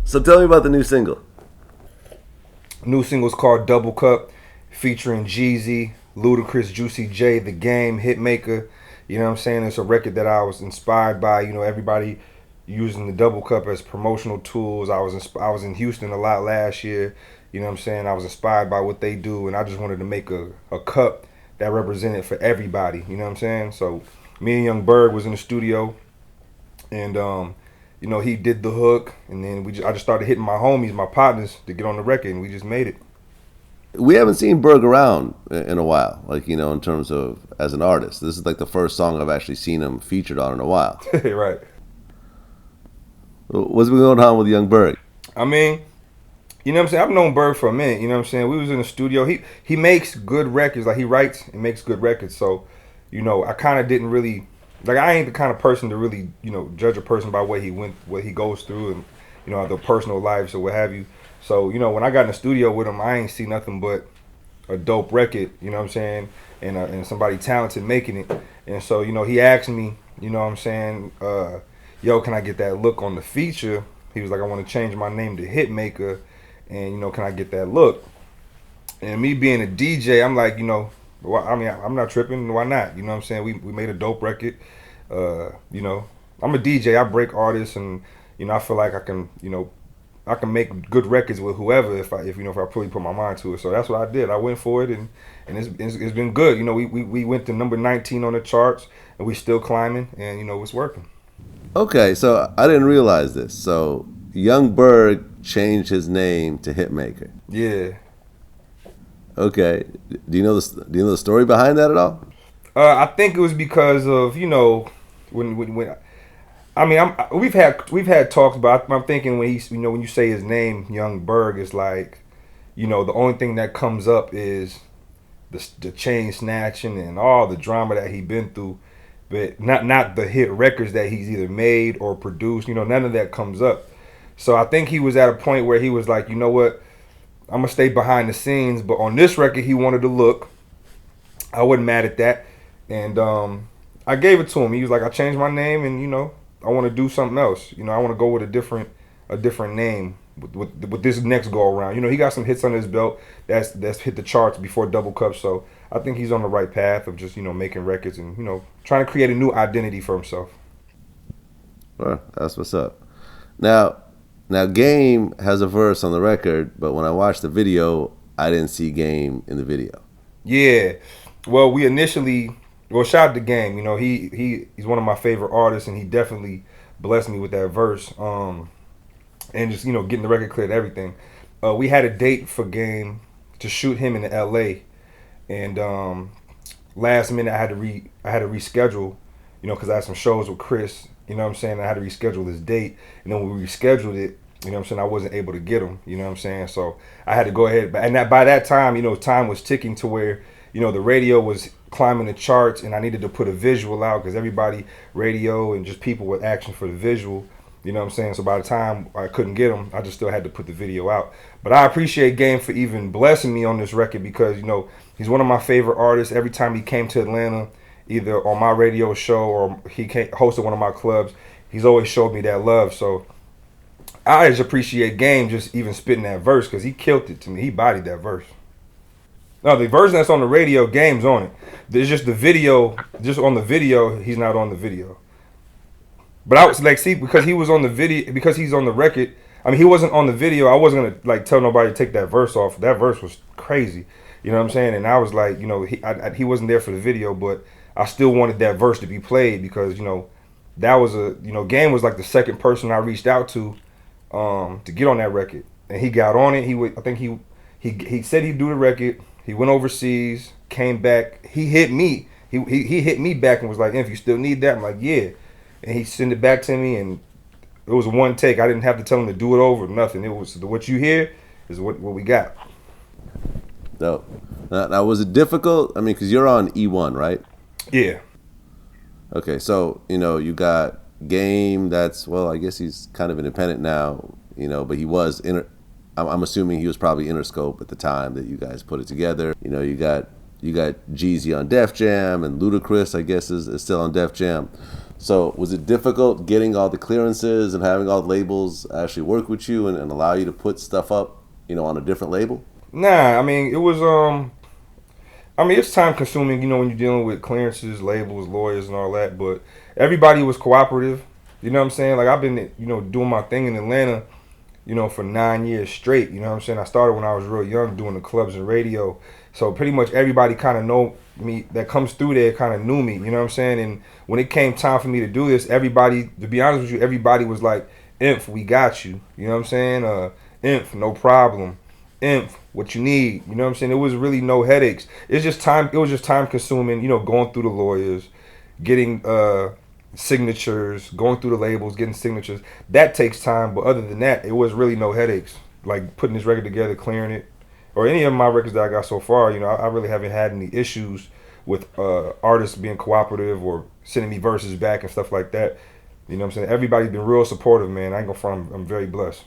So tell me about the new single. New single's called Double Cup, featuring Jeezy, Ludacris, Juicy J, The Game, Hitmaker. You know what I'm saying? It's a record that I was inspired by. You know, everybody using the Double Cup as promotional tools. I was in Houston a lot last year. You know what I'm saying? I was inspired by what they do, and I just wanted to make a cup that represented for everybody. You know what I'm saying? So me and Young Berg was in the studio, and you know, he did the hook, and then I just started hitting my homies, my partners, to get on the record, and we just made it. We haven't seen Berg around in a while, like, in terms of as an artist. This is like the first song I've actually seen him featured on in a while. Right. What's been going on with Young Berg? I mean, you know what I'm saying? I've known Berg for a minute. You know what I'm saying? We was in the studio. He makes good records. Like, he writes and makes good records. So, you know, I kind of didn't really, like, I ain't the kind of person to really, judge a person by what he goes through, and their personal lives or what have you. So, when I got in the studio with him, I ain't see nothing but a dope record. You know what I'm saying? And somebody talented making it. And so, he asked me, you know what I'm saying, yo, can I get that look on the feature? He was like, I want to change my name to Hitmaker, and can I get that look? And me being a DJ, I'm like, well, I mean, I'm not tripping. Why not? You know what I'm saying? We made a dope record. I'm a DJ. I break artists, and I feel like I can make good records with whoever if I really put my mind to it. So that's what I did. I went for it, and it's been good. We went to number 19 on the charts, and we still climbing, and it's working. Okay, so I didn't realize this. So Young Berg changed his name to Hitmaker. Yeah. Okay. Do you know the story behind that at all? I think it was because of when I mean we've had talks, but I'm thinking when when you say his name, Young Berg, is like the only thing that comes up is the chain snatching and all the drama that he been through, but not the hit records that he's either made or produced. None of that comes up. So I think he was at a point where he was like, you know what, I'm gonna stay behind the scenes. But on this record, he wanted to look. I wasn't mad at that, and I gave it to him. He was like, I changed my name, and I want to do something else. I want to go with a different name with this next go around. He got some hits on his belt that's hit the charts before Double Cup. So I think he's on the right path of just making records and trying to create a new identity for himself. Well, that's what's up. Now, Game has a verse on the record, but when I watched the video, I didn't see Game in the video. Yeah, well, shout out to Game. He's one of my favorite artists, and he definitely blessed me with that verse. And just getting the record cleared, everything. We had a date for Game to shoot him in L.A. and last minute I had to reschedule, because I had some shows with Chris. You know what I'm saying? I had to reschedule this date, and then when we rescheduled it, you know what I'm saying, I wasn't able to get him. You know what I'm saying? So I had to go ahead, and by that time, time was ticking to where the radio was climbing the charts, and I needed to put a visual out because everybody, radio and just people were asking for the visual. You know what I'm saying? So by the time I couldn't get him, I just still had to put the video out. But I appreciate Game for even blessing me on this record because, he's one of my favorite artists. Every time he came to Atlanta, either on my radio show or he hosted one of my clubs, he's always showed me that love. So I just appreciate Game just even spitting that verse because he killed it to me. He bodied that verse. No, the version that's on the radio, Game's on it. There's just the video, just on the video, he's not on the video. But I was like, see, because he was on the video, because he's on the record. I mean, he wasn't on the video. I wasn't gonna tell nobody to take that verse off. That verse was crazy. You know what I'm saying? And I was like, he wasn't there for the video, but I still wanted that verse to be played because that was Game was like the second person I reached out to get on that record, and he got on it. I think he said he'd do the record. He went overseas, came back. He hit me. He hit me back and was like, "If you still need that," I'm like, "Yeah." And he sent it back to me, and it was one take. I didn't have to tell him to do it over, nothing. It was what you hear is what we got. No. Now, was it difficult? I mean, because you're on E1, right? Yeah. Okay, so, you got Game that's, well, I guess he's kind of independent now, but he was, I'm assuming he was probably Interscope at the time that you guys put it together. You got Jeezy on Def Jam, and Ludacris, I guess, is still on Def Jam. So was it difficult getting all the clearances and having all the labels actually work with you and allow you to put stuff up, on a different label? Nah, I mean, it was I mean, it's time consuming, when you're dealing with clearances, labels, lawyers, and all that. But everybody was cooperative. You know what I'm saying? Like I've been, doing my thing in Atlanta, for 9 years straight. You know what I'm saying? I started when I was real young doing the clubs and radio. So pretty much everybody kind of know me that comes through there kind of knew me. You know what I'm saying? And when it came time for me to do this, everybody, to be honest with you, everybody was like, "Inf, we got you." You know what I'm saying? Inf, no problem. Inf, what you need. You know what I'm saying? It was really no headaches. It's just time. It was just time consuming. Going through the lawyers, getting signatures, going through the labels, getting signatures. That takes time. But other than that, it was really no headaches. Like putting this record together, clearing it, or any of my records that I got so far. I really haven't had any issues with artists being cooperative or sending me verses back and stuff like that. You know what I'm saying? Everybody's been real supportive, man. I ain't gonna front. I'm very blessed.